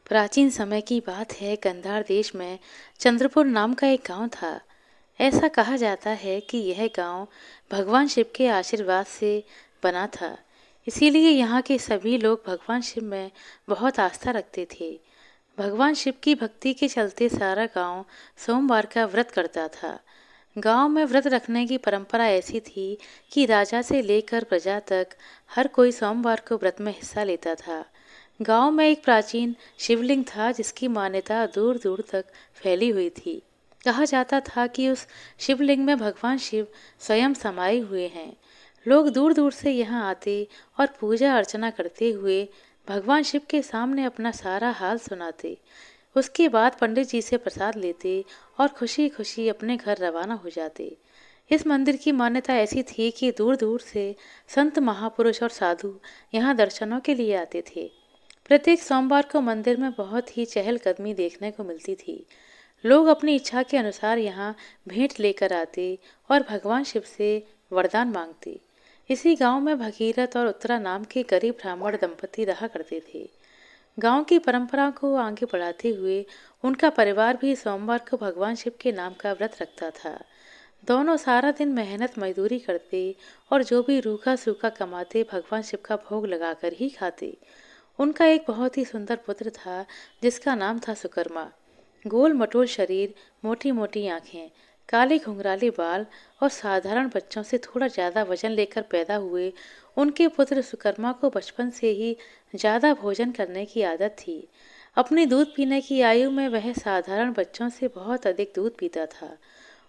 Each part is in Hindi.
प्राचीन समय की बात है। गंधार देश में चंद्रपुर नाम का एक गांव था। ऐसा कहा जाता है कि यह गांव भगवान शिव के आशीर्वाद से बना था। इसीलिए यहाँ के सभी लोग भगवान शिव में बहुत आस्था रखते थे। भगवान शिव की भक्ति के चलते सारा गांव सोमवार का व्रत करता था। गांव में व्रत रखने की परंपरा ऐसी थी कि राजा से लेकर प्रजा तक हर कोई सोमवार को व्रत में हिस्सा लेता था। गांव में एक प्राचीन शिवलिंग था जिसकी मान्यता दूर दूर तक फैली हुई थी। कहा जाता था कि उस शिवलिंग में भगवान शिव स्वयं समाये हुए हैं। लोग दूर दूर से यहाँ आते और पूजा अर्चना करते हुए भगवान शिव के सामने अपना सारा हाल सुनाते। उसके बाद पंडित जी से प्रसाद लेते और खुशी खुशी अपने घर रवाना हो जाते। इस मंदिर की मान्यता ऐसी थी कि दूर दूर से संत महापुरुष और साधु यहाँ दर्शनों के लिए आते थे। प्रत्येक सोमवार को मंदिर में बहुत ही चहलकदमी देखने को मिलती थी। लोग अपनी इच्छा के अनुसार यहाँ भेंट लेकर आते और भगवान शिव से वरदान मांगते। इसी गांव में भगीरथ और उत्तरा नाम के गरीब ब्राह्मण दंपति रहा करते थे। गांव की परंपरा को आगे बढ़ाते हुए उनका परिवार भी सोमवार को भगवान शिव के नाम का व्रत रखता था। दोनों सारा दिन मेहनत मजदूरी करते और जो भी रूखा सूखा कमाते भगवान शिव का भोग लगाकर ही खाते। उनका एक बहुत ही सुंदर पुत्र था जिसका नाम था सुकर्मा। गोल मटोल शरीर, मोटी मोटी आंखें, काले घुंघराले बाल और साधारण बच्चों से थोड़ा ज्यादा वजन लेकर पैदा हुए उनके पुत्र सुकर्मा को बचपन से ही ज्यादा भोजन करने की आदत थी। अपनी दूध पीने की आयु में वह साधारण बच्चों से बहुत अधिक दूध पीता था।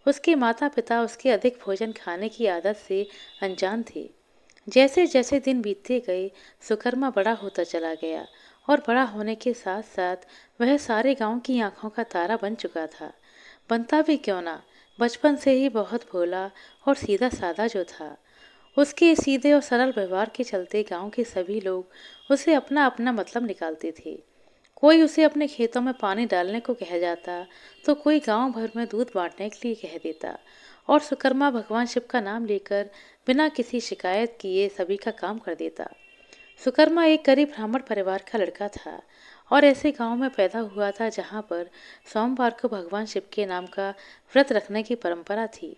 उसके माता पिता उसके अधिक भोजन खाने की आदत से अनजान थे। जैसे जैसे दिन बीतते गए सुकर्मा बड़ा होता चला गया और बड़ा होने के साथ साथ वह सारे गांव की आंखों का तारा बन चुका था। बनता भी क्यों ना, बचपन से ही बहुत भोला और सीधा साधा जो था। उसके सीधे और सरल व्यवहार के चलते गांव के सभी लोग उसे अपना अपना मतलब निकालते थे। कोई उसे अपने खेतों में पानी डालने को कह जाता तो कोई गांव भर में दूध बांटने के लिए कह देता और सुकर्मा भगवान शिव का नाम लेकर बिना किसी शिकायत किए सभी का काम कर देता। सुकर्मा एक गरीब ब्राह्मण परिवार का लड़का था और ऐसे गांव में पैदा हुआ था जहां पर सोमवार को भगवान शिव के नाम का व्रत रखने की परंपरा थी।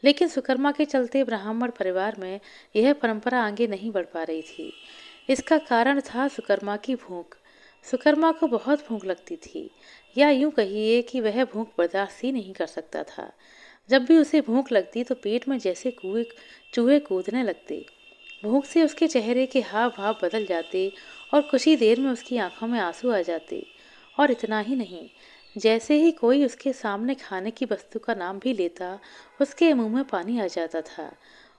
लेकिन सुकर्मा के चलते ब्राह्मण परिवार में यह परंपरा आगे नहीं बढ़ पा रही थी। इसका कारण था सुकर्मा की भूख। सुकर्मा को बहुत भूख लगती थी, या यूं कहिए कि वह भूख बर्दाश्त ही नहीं कर सकता था। जब भी उसे भूख लगती तो पेट में जैसे कुएं चूहे कूदने लगते। भूख से उसके चेहरे के हाव भाव बदल जाते और कुछ ही देर में उसकी आंखों में आंसू आ जाते। और इतना ही नहीं, जैसे ही कोई उसके सामने खाने की वस्तु का नाम भी लेता उसके मुंह में पानी आ जाता था।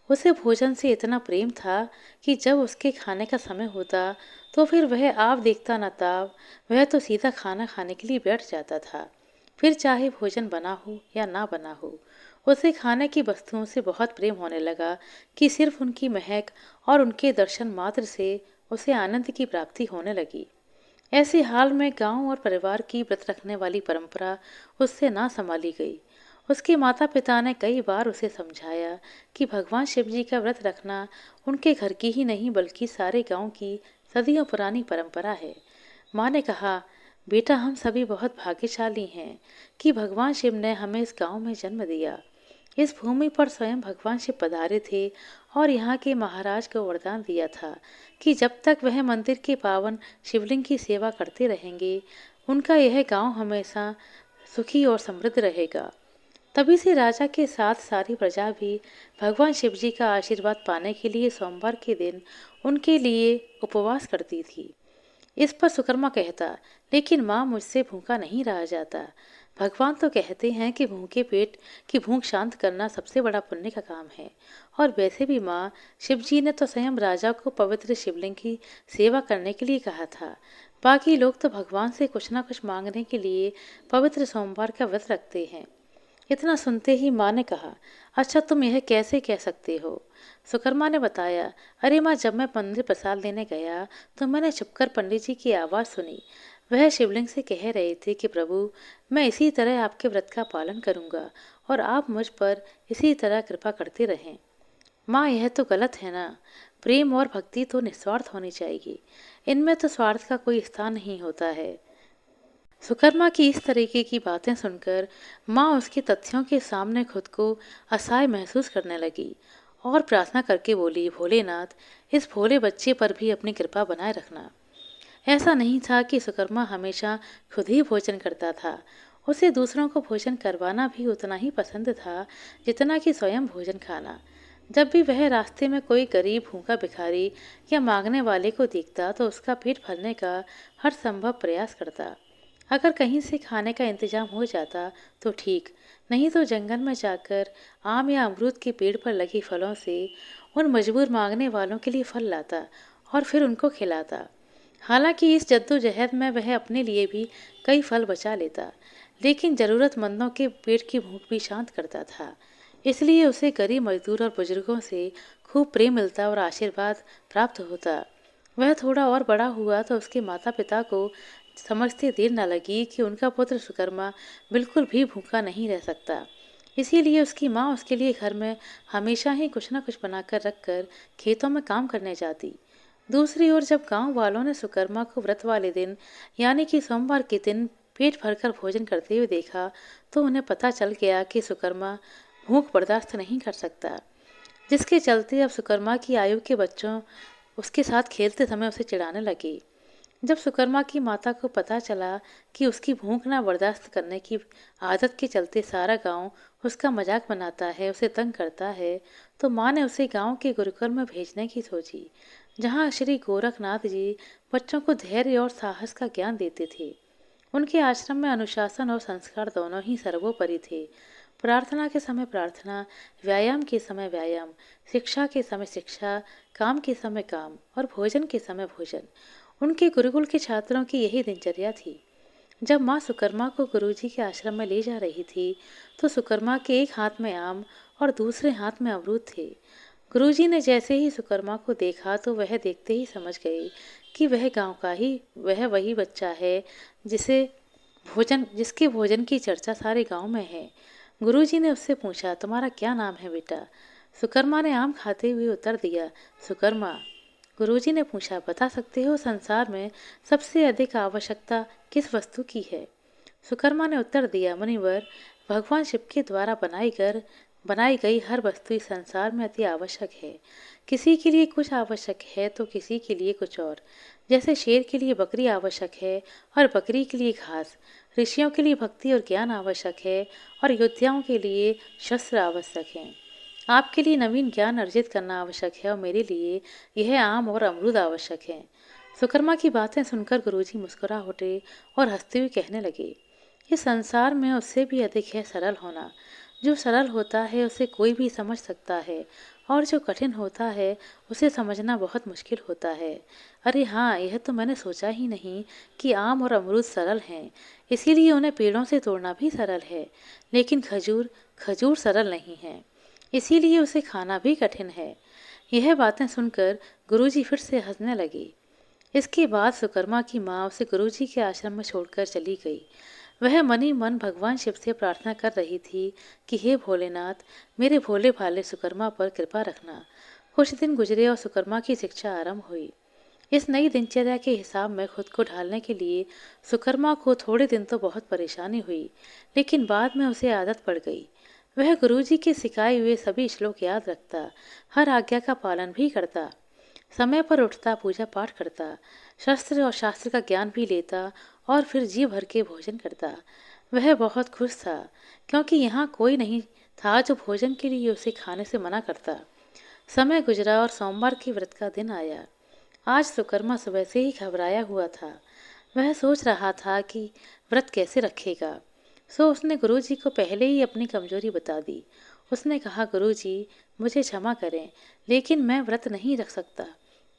उसे भोजन से इतना प्रेम था कि जब उसके खाने का समय होता तो फिर वह आप देखता न ताब, वह तो सीधा खाना खाने के लिए बैठ जाता था। फिर चाहे भोजन बना हो या ना बना हो, उसे खाने की वस्तुओं से बहुत प्रेम होने लगा कि सिर्फ उनकी महक और उनके दर्शन मात्र से उसे आनंद की प्राप्ति होने लगी। ऐसे हाल में गांव और परिवार की व्रत रखने वाली परंपरा उससे ना संभाली गई। उसके माता पिता ने कई बार उसे समझाया कि भगवान शिव जी का व्रत रखना उनके घर की ही नहीं बल्कि सारे गांव की सदियों पुरानी परंपरा है। माँ ने कहा, बेटा हम सभी बहुत भाग्यशाली हैं कि भगवान शिव ने हमें इस गांव में जन्म दिया। इस भूमि पर स्वयं भगवान शिव पधारे थे और यहाँ के महाराज को वरदान दिया था कि जब तक वह मंदिर के पावन शिवलिंग की सेवा करते रहेंगे उनका यह गांव हमेशा सुखी और समृद्ध रहेगा। तभी से राजा के साथ सारी प्रजा भी भगवान शिव जी का आशीर्वाद पाने के लिए सोमवार के दिन उनके लिए उपवास करती थी। इस पर सुकर्मा कहता, लेकिन माँ मुझसे भूखा नहीं रहा जाता। भगवान तो कहते हैं कि भूखे पेट की भूख शांत करना सबसे बड़ा पुण्य का काम है। और वैसे भी माँ, शिव जी ने तो स्वयं राजा को पवित्र शिवलिंग की सेवा करने के लिए कहा था। बाकी लोग तो भगवान से कुछ ना कुछ मांगने के लिए पवित्र सोमवार का व्रत रखते हैं। इतना सुनते ही माँ ने कहा, अच्छा तुम यह कैसे कह सकते हो? सुकर्मा ने बताया, अरे माँ, जब मैं मंदिर प्रसाद लेने गया तो मैंने छुपकर पंडित जी की आवाज़ सुनी। वह शिवलिंग से कह रहे थे कि प्रभु, मैं इसी तरह आपके व्रत का पालन करूंगा और आप मुझ पर इसी तरह कृपा करते रहें। माँ, यह तो गलत है ना। प्रेम और भक्ति तो निस्वार्थ होनी चाहिए, इनमें तो स्वार्थ का कोई स्थान नहीं होता है। सुकर्मा की इस तरीके की बातें सुनकर माँ उसके तथ्यों के सामने खुद को असहाय महसूस करने लगी और प्रार्थना करके बोली, भोलेनाथ, इस भोले बच्चे पर भी अपनी कृपा बनाए रखना। ऐसा नहीं था कि सुकर्मा हमेशा खुद ही भोजन करता था। उसे दूसरों को भोजन करवाना भी उतना ही पसंद था जितना कि स्वयं भोजन खाना। जब भी वह रास्ते में कोई गरीब, भूखा भिखारी या मांगने वाले को देखता तो उसका पेट भरने का हर संभव प्रयास करता। अगर कहीं से खाने का इंतजाम हो जाता तो ठीक, नहीं तो जंगल में जाकर आम या अमरूद के पेड़ पर लगे फलों से उन मजबूर मांगने वालों के लिए फल लाता और फिर उनको खिलाता। हालांकि इस जद्दोजहद में वह अपने लिए भी कई फल बचा लेता, लेकिन ज़रूरतमंदों के पेट की भूख भी शांत करता था। इसलिए उसे गरीब, मजदूर और बुजुर्गों से खूब प्रेम मिलता और आशीर्वाद प्राप्त होता। वह थोड़ा और बड़ा हुआ तो उसके माता पिता को समझते देर न लगी कि उनका पुत्र सुकर्मा बिल्कुल भी भूखा नहीं रह सकता। इसीलिए उसकी माँ उसके लिए घर में हमेशा ही कुछ न कुछ बनाकर रखकर खेतों में काम करने जाती। दूसरी ओर जब गांव वालों ने सुकर्मा को व्रत वाले दिन यानी कि सोमवार के दिन पेट भरकर भोजन करते हुए देखा तो उन्हें पता चल गया कि सुकर्मा भूख बर्दाश्त नहीं कर सकता, जिसके चलते अब सुकर्मा की आयु के बच्चों उसके साथ खेलते समय उसे चिढ़ाने लगे। जब सुकर्मा की माता को पता चला कि उसकी भूख ना बर्दाश्त करने की आदत के चलते सारा गांव उसका मजाक बनाता है, उसे तंग करता है, तो माँ ने उसे गांव के गुरुकुल में भेजने की सोची, जहां श्री गोरखनाथ जी बच्चों को धैर्य और साहस का ज्ञान देते थे। उनके आश्रम में अनुशासन और संस्कार दोनों ही सर्वोपरि थे। प्रार्थना के समय प्रार्थना, व्यायाम के समय व्यायाम, शिक्षा के समय शिक्षा, काम के समय काम और भोजन के समय भोजन। उनके गुरुकुल के छात्रों की यही दिनचर्या थी। जब माँ सुकर्मा को गुरुजी के आश्रम में ले जा रही थी, तो सुकर्मा के एक हाथ में आम और दूसरे हाथ में अमरूद थे। गुरुजी ने जैसे ही सुकर्मा को देखा तो वह देखते ही समझ गए कि वह गांव का ही वह वही बच्चा है जिसे जिसके भोजन की चर्चा सारे गांव में है। गुरुजी ने उससे पूछा, तुम्हारा क्या नाम है बेटा? सुकर्मा ने आम खाते हुए उत्तर दिया, सुकर्मा। गुरुजी ने पूछा, बता सकते हो संसार में सबसे अधिक आवश्यकता किस वस्तु की है? सुकर्मा ने उत्तर दिया, मुनिवर, भगवान शिव के द्वारा बनाई गई हर वस्तु इस संसार में अति आवश्यक है। किसी के लिए कुछ आवश्यक है तो किसी के लिए कुछ और। जैसे शेर के लिए बकरी आवश्यक है और बकरी के लिए घास, ऋषियों के लिए भक्ति और ज्ञान आवश्यक है और योद्धाओं के लिए शस्त्र आवश्यक हैं। आपके लिए नवीन ज्ञान अर्जित करना आवश्यक है और मेरे लिए यह आम और अमरूद आवश्यक है। सुकर्मा की बातें सुनकर गुरुजी मुस्कुरा उठे और हंसते हुए कहने लगे, इस संसार में उससे भी अधिक है सरल होना। जो सरल होता है उसे कोई भी समझ सकता है और जो कठिन होता है उसे समझना बहुत मुश्किल होता है। अरे हाँ, यह तो मैंने सोचा ही नहीं कि आम और अमरूद सरल हैं, इसीलिए उन्हें पेड़ों से तोड़ना भी सरल है। लेकिन खजूर खजूर सरल नहीं है, इसीलिए उसे खाना भी कठिन है। यह बातें सुनकर गुरुजी फिर से हंसने लगे। इसके बाद सुकर्मा की माँ उसे गुरुजी के आश्रम में छोड़कर चली गई। वह मन ही मन भगवान शिव से प्रार्थना कर रही थी कि हे भोलेनाथ, मेरे भोले भाले सुकर्मा पर कृपा रखना। कुछ दिन गुजरे और सुकर्मा की शिक्षा आरंभ हुई। इस नई दिनचर्या के हिसाब में खुद को ढालने के लिए सुकर्मा को थोड़े दिन तो बहुत परेशानी हुई, लेकिन बाद में उसे आदत पड़ गई। वह गुरुजी के सिखाए हुए सभी श्लोक याद रखता, हर आज्ञा का पालन भी करता, समय पर उठता, पूजा पाठ करता, शस्त्र और शास्त्र का ज्ञान भी लेता और फिर जी भर के भोजन करता। वह बहुत खुश था क्योंकि यहाँ कोई नहीं था जो भोजन के लिए उसे खाने से मना करता। समय गुजरा और सोमवार के व्रत का दिन आया। आज सुकर्मा सुबह से ही घबराया हुआ था। वह सोच रहा था कि व्रत कैसे रखेगा। सो उसने गुरुजी को पहले ही अपनी कमजोरी बता दी। उसने कहा, गुरुजी, मुझे क्षमा करें, लेकिन मैं व्रत नहीं रख सकता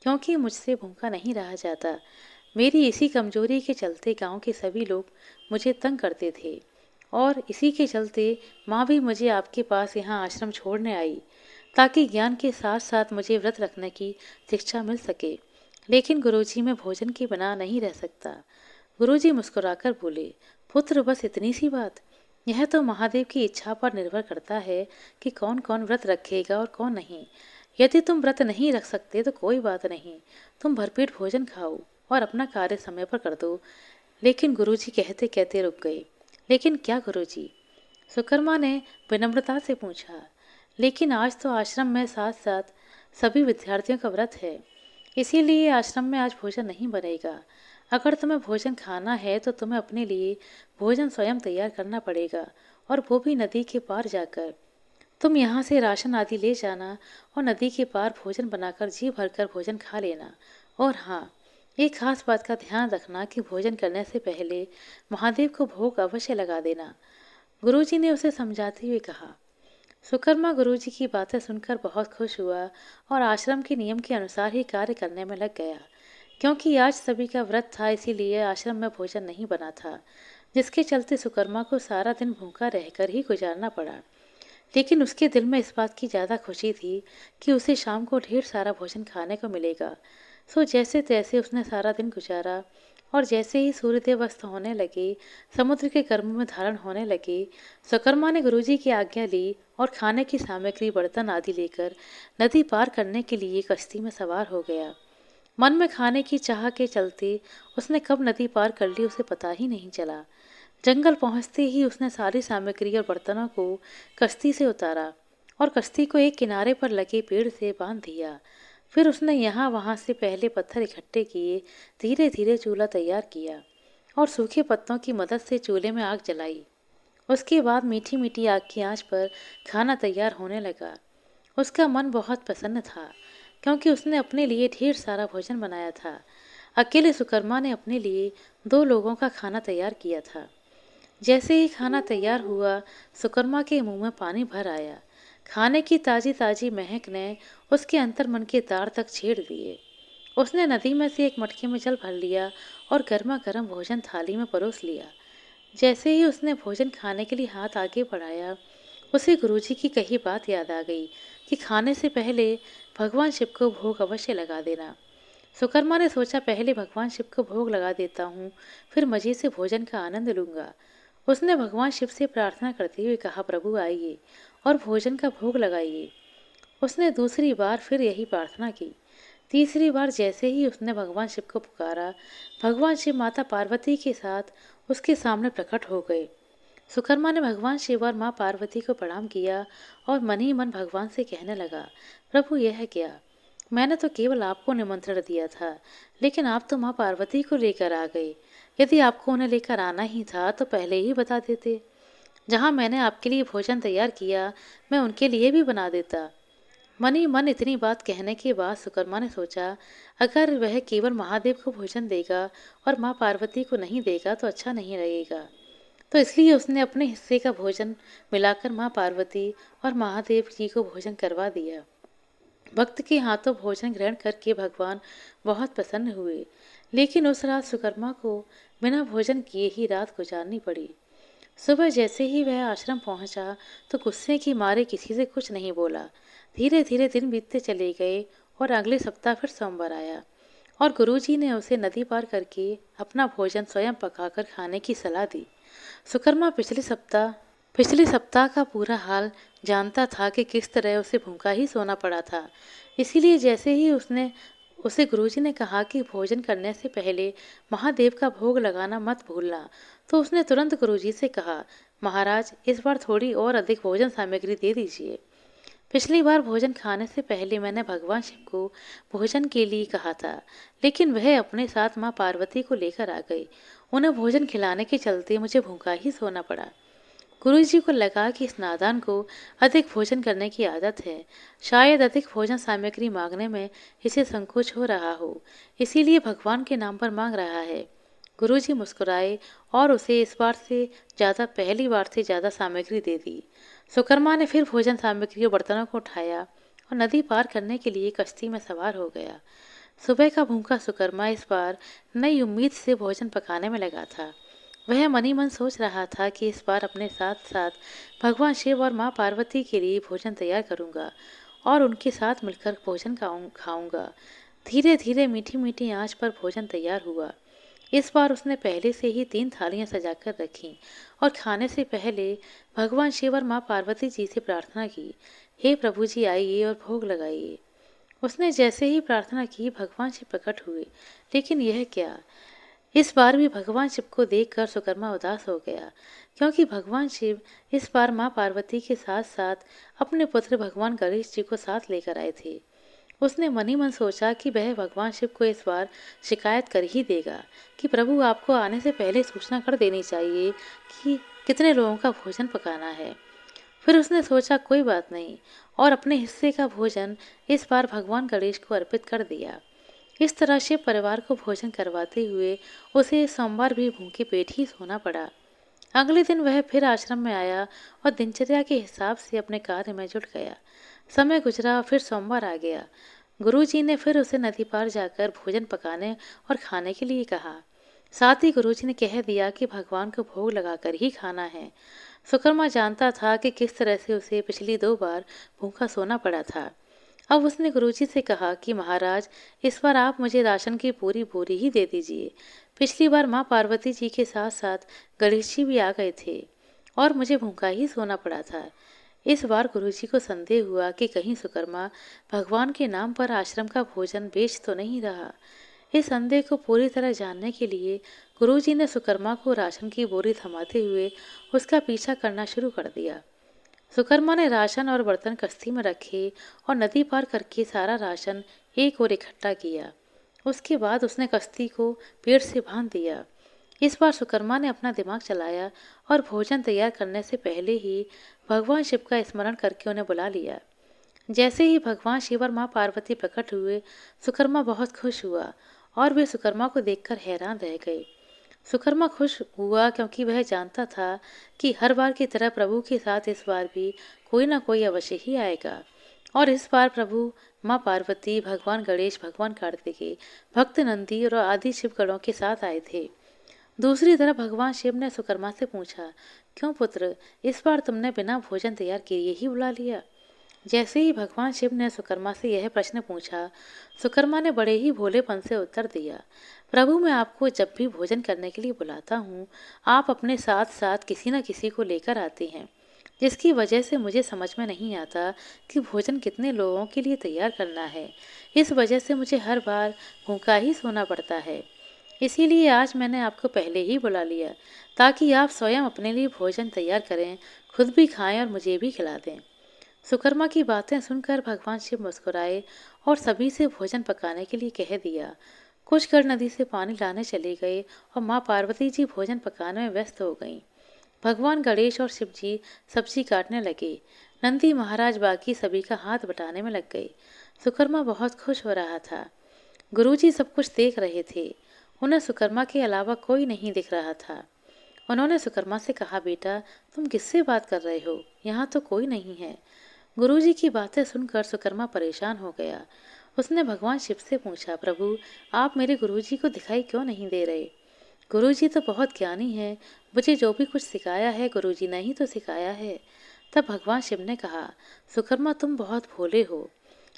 क्योंकि मुझसे भूखा नहीं रहा जाता। मेरी इसी कमजोरी के चलते गांव के सभी लोग मुझे तंग करते थे और इसी के चलते माँ भी मुझे आपके पास यहाँ आश्रम छोड़ने आई ताकि ज्ञान के साथ साथ मुझे व्रत रखने की शिक्षा मिल सके। लेकिन गुरुजी, मैं भोजन के बिना नहीं रह सकता। गुरुजी मुस्कुराकर बोले, पुत्र, बस इतनी सी बात? यह तो महादेव की इच्छा पर निर्भर करता है कि कौन कौन व्रत रखेगा और कौन नहीं। यदि तुम व्रत नहीं रख सकते तो कोई बात नहीं, तुम भरपेट भोजन खाओ और अपना कार्य समय पर कर दो। लेकिन गुरुजी कहते कहते रुक गए। लेकिन क्या गुरुजी? सुकर्मा ने विनम्रता से पूछा। लेकिन आज तो आश्रम में साथ साथ सभी विद्यार्थियों का व्रत है, इसीलिए आश्रम में आज भोजन नहीं बनेगा। अगर तुम्हें भोजन खाना है तो तुम्हें अपने लिए भोजन स्वयं तैयार करना पड़ेगा, और वो भी नदी के पार जाकर। तुम यहाँ से राशन आदि ले जाना और नदी के पार भोजन बनाकर जी भरकर भोजन खा लेना। और हाँ, एक खास बात का ध्यान रखना कि भोजन करने से पहले महादेव को भोग अवश्य लगा देना, गुरुजी ने उसे समझाते हुए कहा। सुकर्मा गुरुजी की बातें सुनकर बहुत खुश हुआ और आश्रम के नियम के अनुसार ही कार्य करने में लग गया। क्योंकि आज सभी का व्रत था, इसीलिए आश्रम में भोजन नहीं बना था, जिसके चलते सुकर्मा को सारा दिन भूखा रहकर ही गुजारना पड़ा। लेकिन उसके दिल में इस बात की ज़्यादा खुशी थी कि उसे शाम को ढेर सारा भोजन खाने को मिलेगा। सो जैसे तैसे उसने सारा दिन गुजारा, और जैसे ही सूर्योदय अस्त होने लगे, समुद्र के गर्म में धारण होने लगे, सुकर्मा ने गुरुजी की आज्ञा ली और खाने की सामग्री बर्तन आदि लेकर नदी पार करने के लिए कश्ती में सवार हो गया। मन में खाने की चाह के चलते उसने कब नदी पार कर ली उसे पता ही नहीं चला। जंगल पहुंचते ही उसने सारी सामग्री और बर्तनों को कश्ती से उतारा और कश्ती को एक किनारे पर लगे पेड़ से बांध दिया। फिर उसने यहाँ वहाँ से पहले पत्थर इकट्ठे किए, धीरे धीरे चूल्हा तैयार किया और सूखे पत्तों की मदद से चूल्हे में आग जलाई। उसके बाद मीठी मीठी आग की आंच पर खाना तैयार होने लगा। उसका मन बहुत प्रसन्न था, क्योंकि उसने अपने लिए ढेर सारा भोजन बनाया था। अकेले सुकर्मा ने अपने लिए 2 लोगों का खाना तैयार किया था। जैसे ही खाना तैयार हुआ, सुकर्मा के मुंह में पानी भर आया। खाने की ताजी ताजी महक ने उसके अंतर्मन के तार तक छेड़ दिए। उसने नदी में से एक मटके में जल भर लिया और गर्मा गर्म भोजन थाली में परोस लिया। जैसे ही उसने भोजन खाने के लिए हाथ आगे बढ़ाया, उसे गुरुजी की कही बात याद आ गई कि खाने से पहले भगवान शिव को भोग अवश्य लगा देना। सुकर्मा ने सोचा, पहले भगवान शिव को भोग लगा देता हूँ, फिर मजे से भोजन का आनंद लूंगा। उसने भगवान शिव से प्रार्थना करते हुए कहा, प्रभु आइए और भोजन का भोग लगाइए। उसने दूसरी बार फिर यही प्रार्थना की। तीसरी बार जैसे ही उसने भगवान शिव को पुकारा, भगवान शिव माता पार्वती के साथ उसके सामने प्रकट हो गए। सुकर्मा ने भगवान शिव और माँ पार्वती को प्रणाम किया और मन ही मन भगवान से कहने लगा, प्रभु यह क्या, मैंने तो केवल आपको निमंत्रण दिया था, लेकिन आप तो माँ पार्वती को लेकर आ गए। यदि आपको उन्हें लेकर आना ही था तो पहले ही बता देते। जहाँ मैंने आपके लिए भोजन तैयार किया, मैं उनके लिए भी बना देता। मन ही मन इतनी बात कहने के बाद सुकर्मा ने सोचा, अगर वह केवल महादेव को भोजन देगा और माँ पार्वती को नहीं देगा तो अच्छा नहीं लगेगा। तो इसलिए उसने अपने हिस्से का भोजन मिलाकर माँ पार्वती और महादेव जी को भोजन करवा दिया। भक्त के हाथों भोजन ग्रहण करके भगवान बहुत प्रसन्न हुए। लेकिन उस रात सुकर्मा को बिना भोजन किए ही रात गुजारनी पड़ी। सुबह जैसे ही वह आश्रम पहुंचा तो गुस्से की मारे किसी से कुछ नहीं बोला। धीरे धीरे दिन बीतते चले गए और अगले सप्ताह फिर सोमवार आया और गुरुजी ने उसे नदी पार करके अपना भोजन स्वयं पकाकर खाने की सलाह दी। सुकर्मा पिछले सप्ताह का पूरा हाल जानता था कि किस तरह उसे भूखा ही सोना पड़ा था। इसीलिए जैसे ही उसे गुरुजी ने कहा कि भोजन करने से पहले महादेव का भोग लगाना मत भूलना, तो उसने तुरंत गुरुजी से कहा, महाराज इस बार थोड़ी और अधिक भोजन सामग्री दे दीजिए। पिछली बार भोजन खाने से पहले मैंने भगवान शिव को भोजन के लिए कहा था, लेकिन वह अपने साथ माँ पार्वती को लेकर आ गई। उन्हें भोजन खिलाने के चलते मुझे भूखा ही सोना पड़ा। गुरुजी को लगा कि इस नादान को अधिक भोजन करने की आदत है। शायद अधिक भोजन सामग्री मांगने में इसे संकोच हो रहा हो, इसीलिए भगवान के नाम पर मांग रहा है। गुरुजी मुस्कुराए और उसे इस बार से पहली बार से ज्यादा सामग्री दे दी। सुकर्मा ने फिर भोजन सामग्री और बर्तनों को उठाया और नदी पार करने के लिए कश्ती में सवार हो गया। सुबह का भूखा सुकर्मा इस बार नई उम्मीद से भोजन पकाने में लगा था। वह मन ही मन सोच रहा था कि इस बार अपने साथ साथ भगवान शिव और माँ पार्वती के लिए भोजन तैयार करूंगा और उनके साथ मिलकर भोजन खाऊंगा। धीरे धीरे मीठी मीठी आंच पर भोजन तैयार हुआ। इस बार उसने पहले से ही 3 थालियां सजाकर रखीं और खाने से पहले भगवान शिव और माँ पार्वती जी से प्रार्थना की, हे प्रभु जी आइए और भोग लगाइए। उसने जैसे ही प्रार्थना की, भगवान शिव प्रकट हुए। लेकिन यह क्या, इस बार भी भगवान शिव को देखकर सुकर्मा उदास हो गया, क्योंकि भगवान शिव इस बार माँ पार्वती के साथ साथ अपने पुत्र भगवान गणेश जी को साथ लेकर आए थे। उसने मन ही मन सोचा कि वह भगवान शिव को इस बार शिकायत कर ही देगा कि प्रभु आपको आने से पहले सूचना कर देनी चाहिए कि कितने लोगों का भोजन पकाना है। फिर उसने सोचा कोई बात नहीं, और अपने हिस्से का भोजन इस बार भगवान गणेश को अर्पित कर दिया। इस तरह शिव परिवार को भोजन करवाते हुए उसे सोमवार भी भूखे पेट ही सोना पड़ा। अगले दिन वह फिर आश्रम में आया और दिनचर्या के हिसाब से अपने कार्य में जुट गया। समय गुजरा, फिर सोमवार आ गया। गुरुजी ने फिर उसे नदी पार जाकर भोजन पकाने और खाने के लिए कहा। साथ ही गुरुजी ने कह दिया कि भगवान को भोग लगाकर ही खाना है। सुकर्मा जानता था कि किस तरह से उसे पिछली 2 बार भूखा सोना पड़ा था। अब उसने गुरुजी से कहा कि महाराज, इस बार आप मुझे राशन की पूरी बोरी ही दे दीजिए। पिछली बार माँ पार्वती जी के साथ साथ गणेश जी भी आ गए थे और मुझे भूखा ही सोना पड़ा था। इस बार गुरुजी को संदेह हुआ कि कहीं सुकर्मा भगवान के नाम पर आश्रम का भोजन बेच तो नहीं रहा। इस संदेह को पूरी तरह जानने के लिए गुरुजी ने सुकर्मा को राशन की बोरी थमाते हुए उसका पीछा करना शुरू कर दिया। सुकर्मा ने राशन और बर्तन कश्ती में रखे और नदी पार करके सारा राशन एक ओर इकट्ठा किया। उसके बाद उसने कश्ती को पेड़ से बांध दिया। इस बार सुकर्मा ने अपना दिमाग चलाया और भोजन तैयार करने से पहले ही भगवान शिव का स्मरण करके उन्हें बुला लिया। जैसे ही भगवान शिव और माँ पार्वती प्रकट हुए, सुकर्मा बहुत खुश हुआ और वे सुकर्मा को देखकर हैरान रह गए। सुकर्मा खुश हुआ क्योंकि वह जानता था कि हर बार की तरह प्रभु के साथ इस बार भी कोई ना कोई अवश्य ही आएगा। और इस बार प्रभु माँ पार्वती, भगवान गणेश, भगवान कार्तिकेय, भक्त नंदी और आदि शिवगणों के साथ आए थे। दूसरी तरफ भगवान शिव ने सुकर्मा से पूछा, क्यों पुत्र, इस बार तुमने बिना भोजन तैयार किए ही बुला लिया? जैसे ही भगवान शिव ने सुकर्मा से यह प्रश्न पूछा, सुकर्मा ने बड़े ही भोलेपन से उत्तर दिया, प्रभु, मैं आपको जब भी भोजन करने के लिए बुलाता हूँ, आप अपने साथ साथ किसी न किसी को लेकर आते हैं, जिसकी वजह से मुझे समझ में नहीं आता कि भोजन कितने लोगों के लिए तैयार करना है। इस वजह से मुझे हर बार भूखा ही सोना पड़ता है। इसीलिए आज मैंने आपको पहले ही बुला लिया, ताकि आप स्वयं अपने लिए भोजन तैयार करें, खुद भी खाएं और मुझे भी खिला दें। सुकर्मा की बातें सुनकर भगवान शिव मुस्कुराए और सभी से भोजन पकाने के लिए कह दिया। कुछ गढ़ नदी से पानी लाने चले गए और माँ पार्वती जी भोजन पकाने में व्यस्त हो गईं। भगवान गणेश और शिव जी सब्जी काटने लगे। नंदी महाराज बाकी सभी का हाथ बटाने में लग गए। सुकर्मा बहुत खुश हो रहा था। गुरुजी सब कुछ देख रहे थे। उन्हें सुकर्मा के अलावा कोई नहीं दिख रहा था। उन्होंने सुकर्मा से कहा, बेटा, तुम किससे बात कर रहे हो? यहाँ तो कोई नहीं है। गुरुजी की बातें सुनकर सुकर्मा परेशान हो गया। उसने भगवान शिव से पूछा, प्रभु, आप मेरे गुरुजी को दिखाई क्यों नहीं दे रहे? गुरुजी तो बहुत ज्ञानी है, मुझे जो भी कुछ सिखाया है गुरुजी ने ही तो सिखाया है। तब भगवान शिव ने कहा, सुकर्मा, तुम बहुत भोले हो,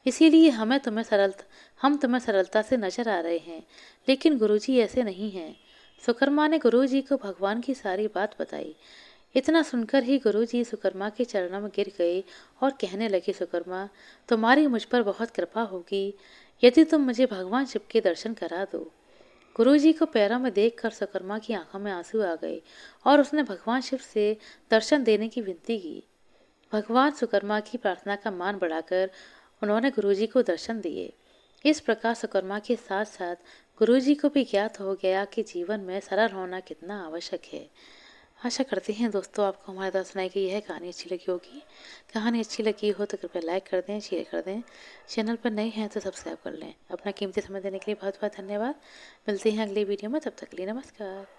इसीलिए हम तुम्हें सरलता से नजर आ रहे हैं, लेकिन गुरुजी ऐसे नहीं हैं। सुकर्मा ने गुरुजी को भगवान की सारी बात बताई। इतना सुनकर ही गुरुजी सुकर्मा के चरणों में गिर गए और कहने लगे, सुकर्मा, तुम्हारी मुझ पर बहुत कृपा होगी यदि तुम मुझे भगवान शिव के दर्शन करा दो। गुरुजी को पैरों में देखकर सुकर्मा की आंखों में आंसू आ गए और उसने भगवान शिव से दर्शन देने की विनती की। भगवान सुकर्मा की प्रार्थना का मान बढ़ाकर उन्होंने गुरुजी को दर्शन दिए। इस प्रकार सुकर्मा के साथ साथ गुरुजी को भी ज्ञात हो गया कि जीवन में सरल होना कितना आवश्यक है। आशा करते हैं दोस्तों आपको हमारे द्वारा सुनाई गई यह कहानी अच्छी लगी होगी। कहानी अच्छी लगी हो तो कृपया लाइक कर दें, शेयर कर दें। चैनल पर नए हैं तो सब्सक्राइब कर लें। अपना कीमती समय देने के लिए बहुत बहुत धन्यवाद। मिलते हैं अगली वीडियो में, तब तक के लिए नमस्कार।